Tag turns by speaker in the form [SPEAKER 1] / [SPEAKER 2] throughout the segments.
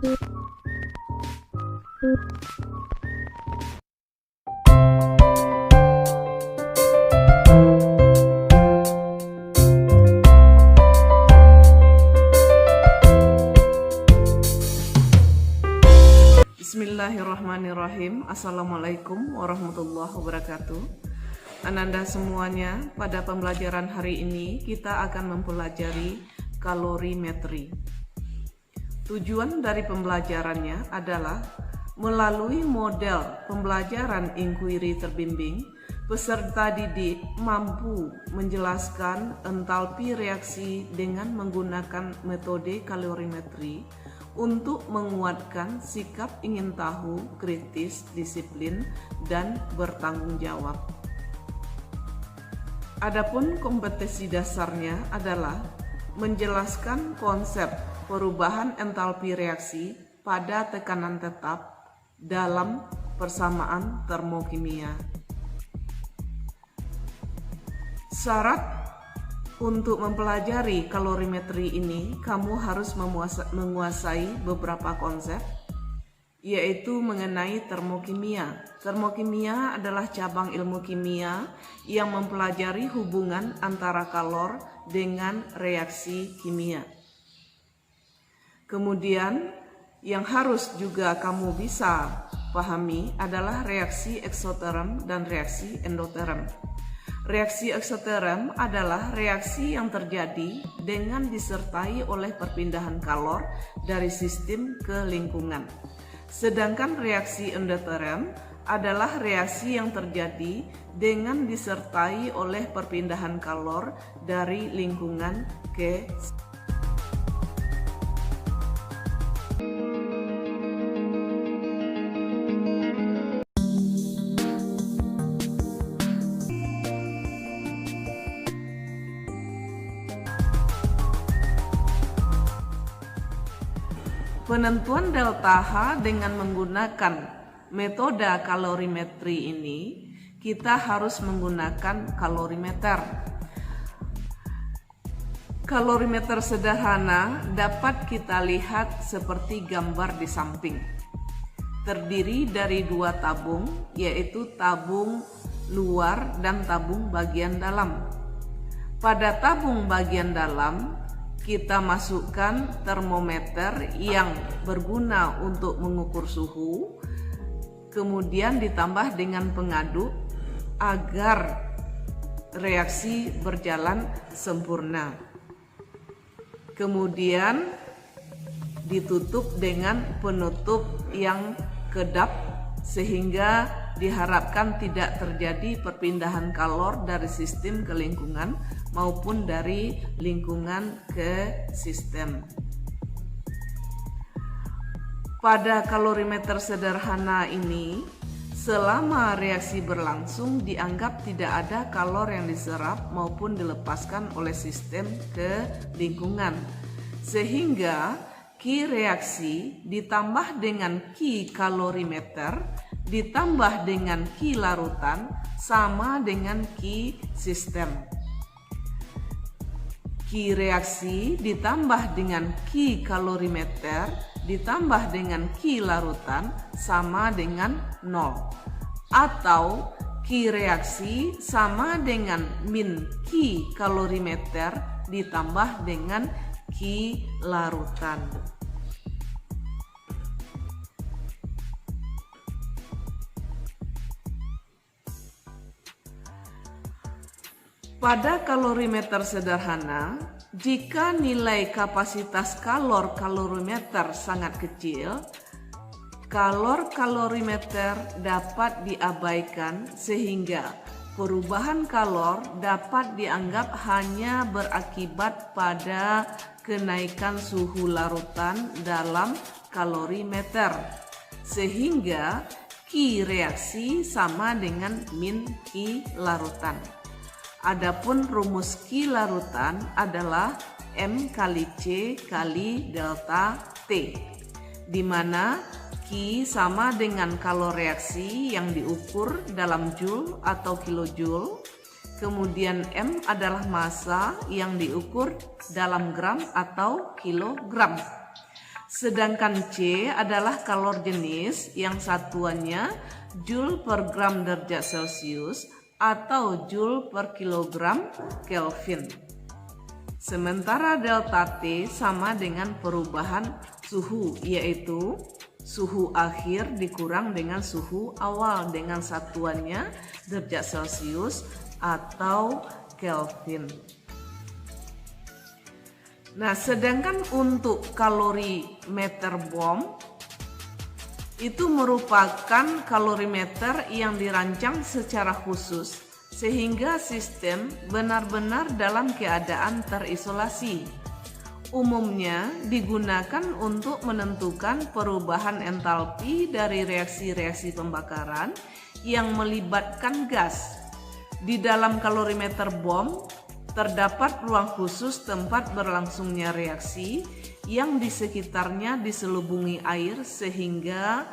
[SPEAKER 1] Bismillahirrahmanirrahim. Assalamualaikum warahmatullahi wabarakatuh. Ananda semuanya, pada pembelajaran hari ini kita akan mempelajari kalorimetri. Tujuan dari pembelajarannya adalah melalui model pembelajaran inquiry terbimbing, peserta didik mampu menjelaskan entalpi reaksi dengan menggunakan metode kalorimetri untuk menguatkan sikap ingin tahu, kritis, disiplin, dan bertanggung jawab. Adapun kompetensi dasarnya adalah menjelaskan konsep perubahan entalpi reaksi pada tekanan tetap dalam persamaan termokimia. Syarat untuk mempelajari kalorimetri ini, kamu harus menguasai beberapa konsep, yaitu mengenai termokimia. Termokimia adalah cabang ilmu kimia yang mempelajari hubungan antara kalor dengan reaksi kimia. Kemudian, yang harus juga kamu bisa pahami adalah reaksi eksoterm dan reaksi endoterm. Reaksi eksoterm adalah reaksi yang terjadi dengan disertai oleh perpindahan kalor dari sistem ke lingkungan. Sedangkan reaksi endoterm adalah reaksi yang terjadi dengan disertai oleh perpindahan kalor dari lingkungan ke penentuan delta H dengan menggunakan metode kalorimetri ini, kita harus menggunakan kalorimeter. Kalorimeter sederhana dapat kita lihat seperti gambar di samping. Terdiri dari dua tabung, yaitu tabung luar dan tabung bagian dalam. Pada tabung bagian dalam, kita masukkan termometer yang berguna untuk mengukur suhu, kemudian ditambah dengan pengaduk agar reaksi berjalan sempurna. Kemudian ditutup dengan penutup yang kedap sehingga diharapkan tidak terjadi perpindahan kalor dari sistem ke lingkungan maupun dari lingkungan ke sistem. Pada kalorimeter sederhana ini, selama reaksi berlangsung dianggap tidak ada kalor yang diserap maupun dilepaskan oleh sistem ke lingkungan. Sehingga Q reaksi ditambah dengan Q kalorimeter ditambah dengan Q larutan sama dengan Q sistem. Q reaksi ditambah dengan Q kalorimeter ditambah dengan Q larutan sama dengan 0. Atau Q reaksi sama dengan min Q kalorimeter ditambah dengan Q larutan. Pada kalorimeter sederhana, jika nilai kapasitas kalor kalorimeter sangat kecil, kalor kalorimeter dapat diabaikan sehingga perubahan kalor dapat dianggap hanya berakibat pada kenaikan suhu larutan dalam kalorimeter, sehingga Q reaksi sama dengan min Q larutan. Adapun rumus Q larutan adalah M kali C kali delta T, di mana Q sama dengan kalor reaksi yang diukur dalam joule atau kilojoule, kemudian M adalah massa yang diukur dalam gram atau kilogram. Sedangkan C adalah kalor jenis yang satuannya Joule per gram derajat Celcius atau Joule per kilogram Kelvin. Sementara delta T sama dengan perubahan suhu, yaitu suhu akhir dikurang dengan suhu awal dengan satuannya derajat Celcius atau Kelvin. Nah, sedangkan untuk kalorimeter bom itu merupakan kalorimeter yang dirancang secara khusus sehingga sistem benar-benar dalam keadaan terisolasi. Umumnya digunakan untuk menentukan perubahan entalpi dari reaksi-reaksi pembakaran yang melibatkan gas. Di dalam kalorimeter bom terdapat ruang khusus tempat berlangsungnya reaksi yang di sekitarnya diselubungi air sehingga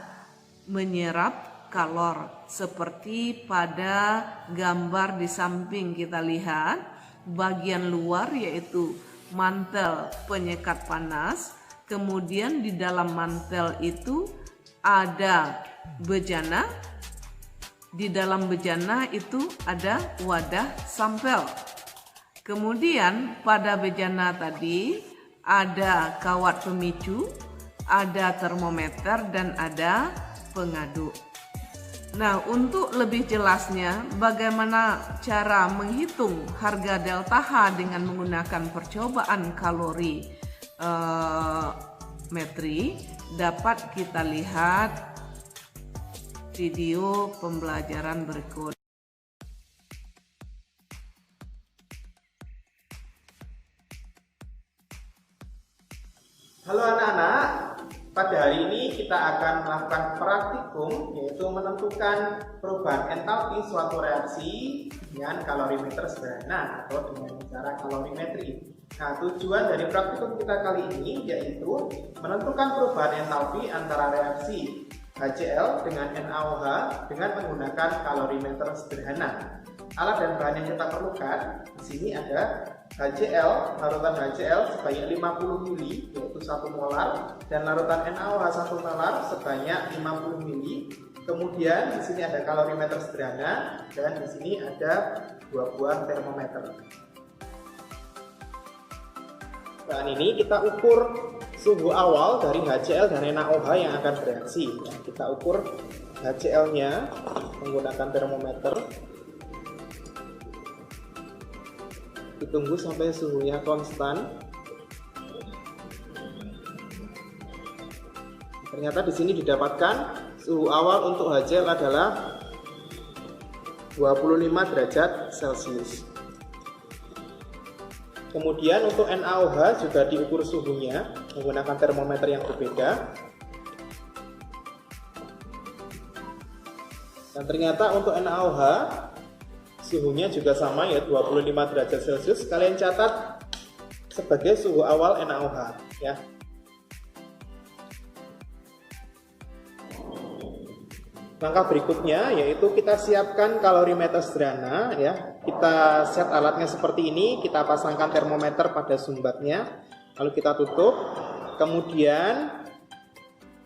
[SPEAKER 1] menyerap kalor. Seperti pada gambar di samping kita lihat, bagian luar yaitu mantel penyekat panas, kemudian di dalam mantel itu ada bejana, di dalam bejana itu ada wadah sampel. Kemudian pada bejana tadi ada kawat pemicu, ada termometer dan ada pengaduk. Nah, untuk lebih jelasnya bagaimana cara menghitung harga delta H dengan menggunakan percobaan kalori metri dapat kita lihat video pembelajaran berikut.
[SPEAKER 2] Halo anak-anak, pada hari ini kita akan melakukan praktikum, yaitu menentukan perubahan entalpi suatu reaksi dengan kalorimeter sederhana atau dengan cara kalorimetri. Nah, tujuan dari praktikum kita kali ini yaitu menentukan perubahan entalpi antara reaksi HCl dengan NaOH dengan menggunakan kalorimeter sederhana. Alat dan bahan yang kita perlukan di sini ada HCl, larutan HCl sebanyak 50 ml yaitu 1 molar, dan larutan NaOH 1 molar sebanyak 50 ml. Kemudian di sini ada kalorimeter sederhana dan di sini ada 2 buah termometer. Bahan ini kita ukur suhu awal dari HCl dan NaOH yang akan bereaksi. Kita ukur HCl-nya menggunakan termometer. Ditunggu sampai suhunya konstan. Ternyata di sini didapatkan suhu awal untuk HCl adalah 25 derajat Celcius. Kemudian untuk NaOH juga diukur suhunya menggunakan termometer yang berbeda. Dan ternyata untuk NaOH suhunya juga sama, ya 25 derajat Celcius. Kalian catat sebagai suhu awal NaOH ya. Langkah berikutnya yaitu kita siapkan kalorimeter sederhana ya. Kita set alatnya seperti ini, kita pasangkan termometer pada sumbatnya, lalu kita tutup. Kemudian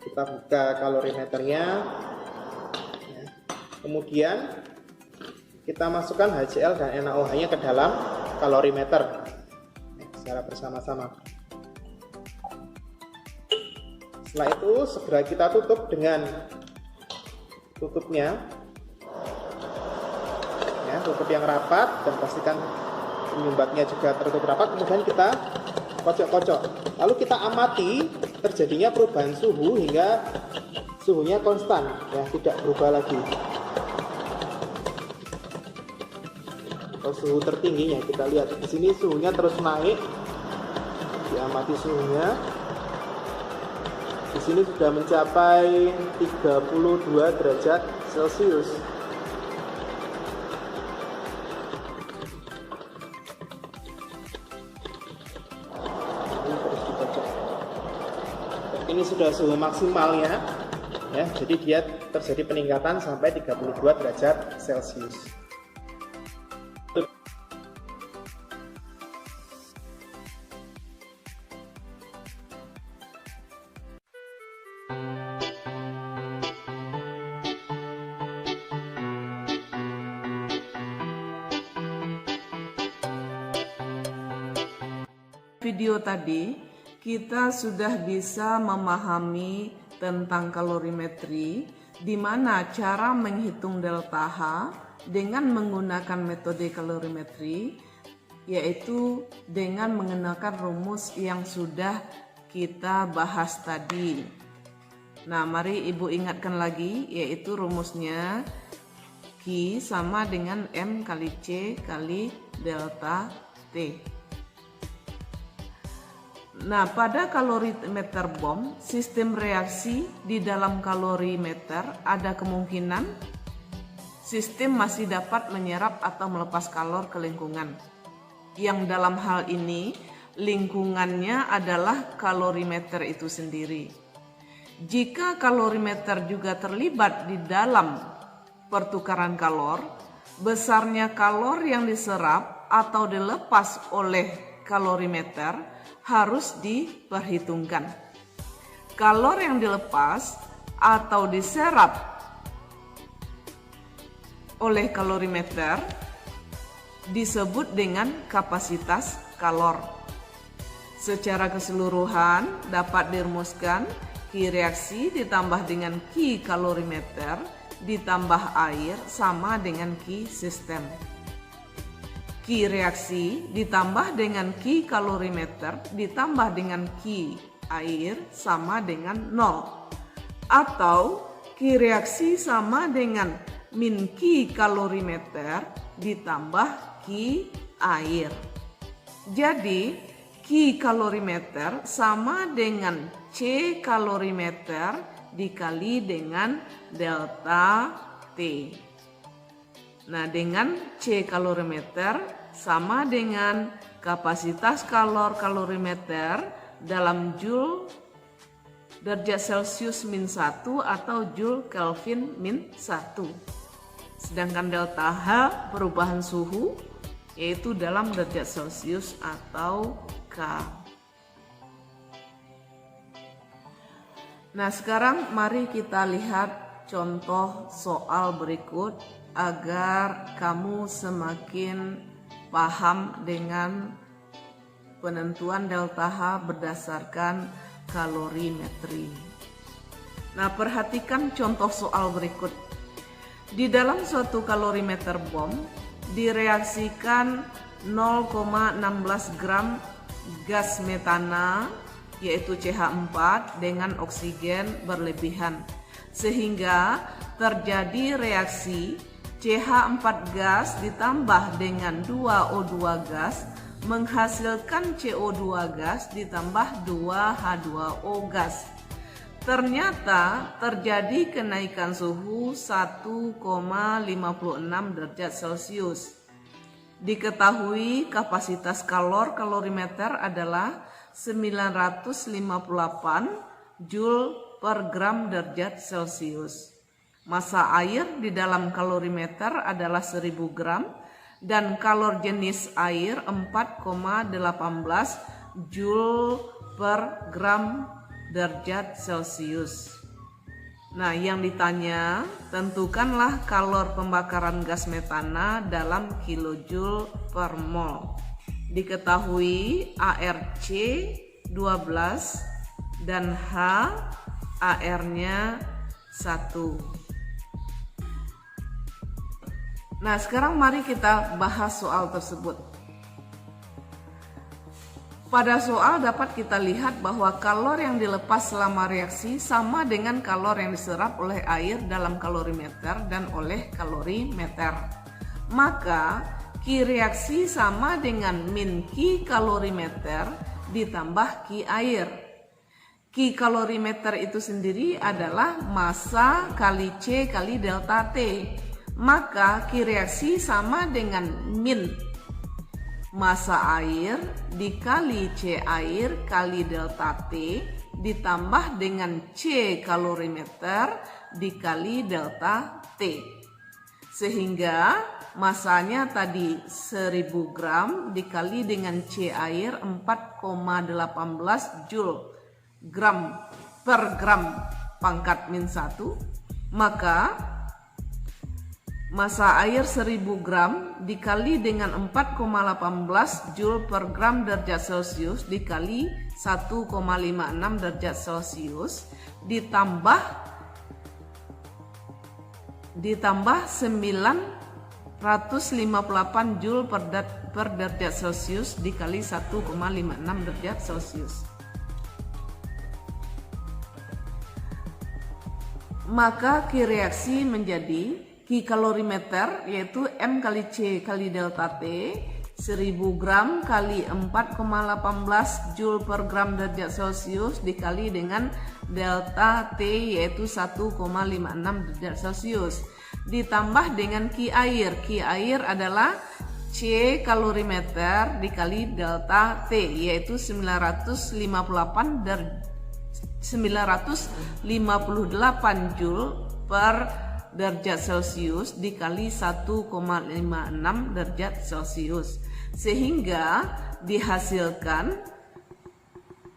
[SPEAKER 2] kita buka kalorimeternya. Ya. Kemudian kita masukkan HCl dan NaOH-nya ke dalam kalorimeter secara bersama-sama. Setelah itu segera kita tutup dengan tutupnya, ya, tutup yang rapat dan pastikan penyumbatnya juga tertutup rapat. Kemudian kita kocok-kocok, lalu kita amati terjadinya perubahan suhu hingga suhunya konstan, ya, tidak berubah lagi. Suhu tertingginya kita lihat di sini suhunya terus naik, diamati suhunya di sini sudah mencapai 32 derajat Celcius. Ini terus dicocok. Ini sudah suhu maksimalnya ya, jadi dia terjadi peningkatan sampai 32 derajat Celcius.
[SPEAKER 1] video tadi, kita sudah bisa memahami tentang kalorimetri, di mana cara menghitung delta H dengan menggunakan metode kalorimetri, yaitu dengan menggunakan rumus yang sudah kita bahas tadi. Nah, mari Ibu ingatkan lagi, yaitu rumusnya Q sama dengan M kali C kali delta T. Nah, pada kalorimeter BOM, sistem reaksi di dalam kalorimeter ada kemungkinan sistem masih dapat menyerap atau melepas kalor ke lingkungan. Yang dalam hal ini, lingkungannya adalah kalorimeter itu sendiri. Jika kalorimeter juga terlibat di dalam pertukaran kalor, besarnya kalor yang diserap atau dilepas oleh kalorimeter harus diperhitungkan. Kalor yang dilepas atau diserap oleh kalorimeter disebut dengan kapasitas kalor. Secara keseluruhan dapat dirumuskan Q reaksi ditambah dengan Q kalorimeter ditambah air sama dengan Q sistem. Q reaksi ditambah dengan Q kalorimeter ditambah dengan Q air sama dengan 0. Atau Q reaksi sama dengan min Q kalorimeter ditambah Q air. Jadi Q kalorimeter sama dengan C kalorimeter dikali dengan delta T. Nah, dengan C kalorimeter sama dengan kapasitas kalorimeter dalam Joule derajat Celcius min 1 atau Joule Kelvin min 1. Sedangkan delta H perubahan suhu yaitu dalam derajat Celcius atau K. Nah, sekarang mari kita lihat contoh soal berikut agar kamu semakin paham dengan penentuan delta H berdasarkan kalorimetri. Nah, perhatikan contoh soal berikut. Di dalam suatu kalorimeter BOM direaksikan 0,16 gram gas metana yaitu CH4 dengan oksigen berlebihan, sehingga terjadi reaksi CH4 gas ditambah dengan 2O2 gas menghasilkan CO2 gas ditambah 2H2O gas. Ternyata terjadi kenaikan suhu 1,56 derajat Celcius. Diketahui kapasitas kalorimeter adalah 958 Joule per gram derajat Celcius. Massa air di dalam kalorimeter adalah 1000 gram dan kalor jenis air 4,18 Joule per gram derajat Celcius. Nah, yang ditanya, tentukanlah kalor pembakaran gas metana dalam kilojoule per mol. Diketahui ARC 12 dan H AR-nya 1. Nah, sekarang mari kita bahas soal tersebut. Pada soal dapat kita lihat bahwa kalor yang dilepas selama reaksi sama dengan kalor yang diserap oleh air dalam kalorimeter dan oleh kalorimeter. Maka Q reaksi sama dengan min Q kalorimeter ditambah Q air. Q kalorimeter itu sendiri adalah massa kali C kali delta T. Maka Q reaksi sama dengan min massa air dikali C air kali delta T ditambah dengan C kalorimeter dikali delta T. Sehingga masanya tadi 1000 gram dikali dengan C air 4,18 Joule gram per gram pangkat min 1. Maka Massa air 1000 gram dikali dengan 4,18 Joule per gram derajat Celcius dikali 1,56 derajat Celcius ditambah 958 Joule per derajat Celcius dikali 1,56 derajat Celcius. Maka Q reaksi menjadi Q kalorimeter yaitu M kali C kali delta T 1000 gram kali 4,18 Joule per gram derajat Celcius dikali dengan delta T yaitu 1,56 derajat Celcius ditambah dengan Q air. Q air adalah C kalorimeter dikali delta T yaitu 958 Joule per derajat Celcius dikali 1,56 derajat Celcius sehingga dihasilkan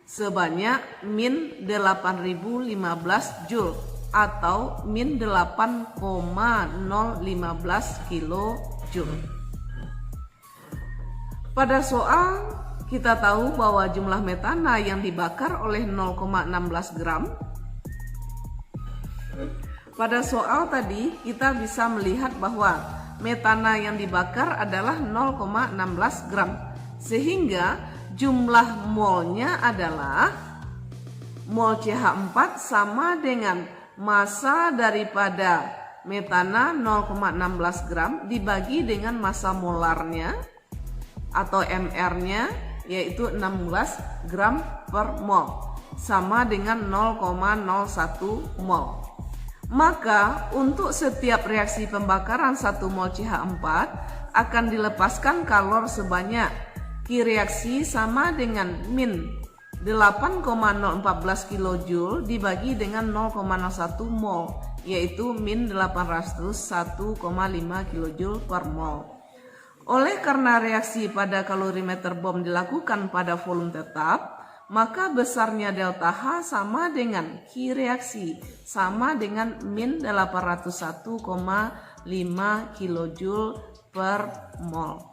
[SPEAKER 1] sebanyak min 8015 Joule atau min 8,015 kilojoule. Pada soal kita tahu bahwa jumlah metana yang dibakar oleh 0,16 gram. Pada soal tadi kita bisa melihat bahwa metana yang dibakar adalah 0,16 gram. Sehingga jumlah molnya adalah mol CH4 sama dengan massa daripada metana 0,16 gram dibagi dengan massa molarnya atau MR-nya yaitu 16 gram per mol sama dengan 0,01 mol. Maka untuk setiap reaksi pembakaran 1 mol CH4 akan dilepaskan kalor sebanyak Q reaksi sama dengan min 8,014 kJ dibagi dengan 0,01 mol yaitu min 801,5 kJ per mol. Oleh karena reaksi pada kalorimeter bom dilakukan pada volume tetap, maka besarnya delta H sama dengan Q reaksi sama dengan min 801,5 kJ per mol.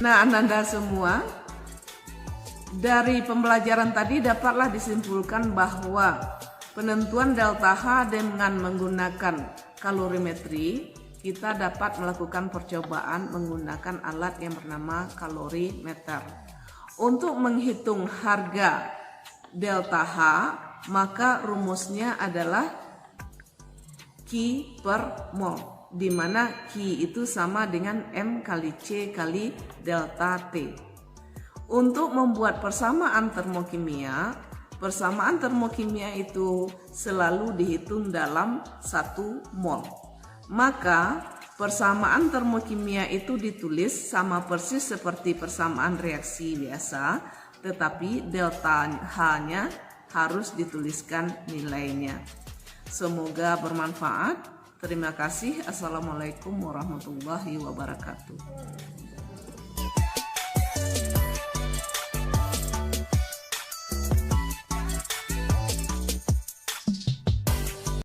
[SPEAKER 1] Nah, Ananda semua, dari pembelajaran tadi dapatlah disimpulkan bahwa penentuan delta H dengan menggunakan kalorimetri, kita dapat melakukan percobaan menggunakan alat yang bernama kalorimeter. Untuk menghitung harga delta H, maka rumusnya adalah Q per mol, di mana Q itu sama dengan M kali C kali delta T. Untuk membuat persamaan termokimia itu selalu dihitung dalam 1 mol. Maka persamaan termokimia itu ditulis sama persis seperti persamaan reaksi biasa, tetapi delta H-nya harus dituliskan nilainya. Semoga bermanfaat. Terima kasih. Assalamualaikum warahmatullahi wabarakatuh.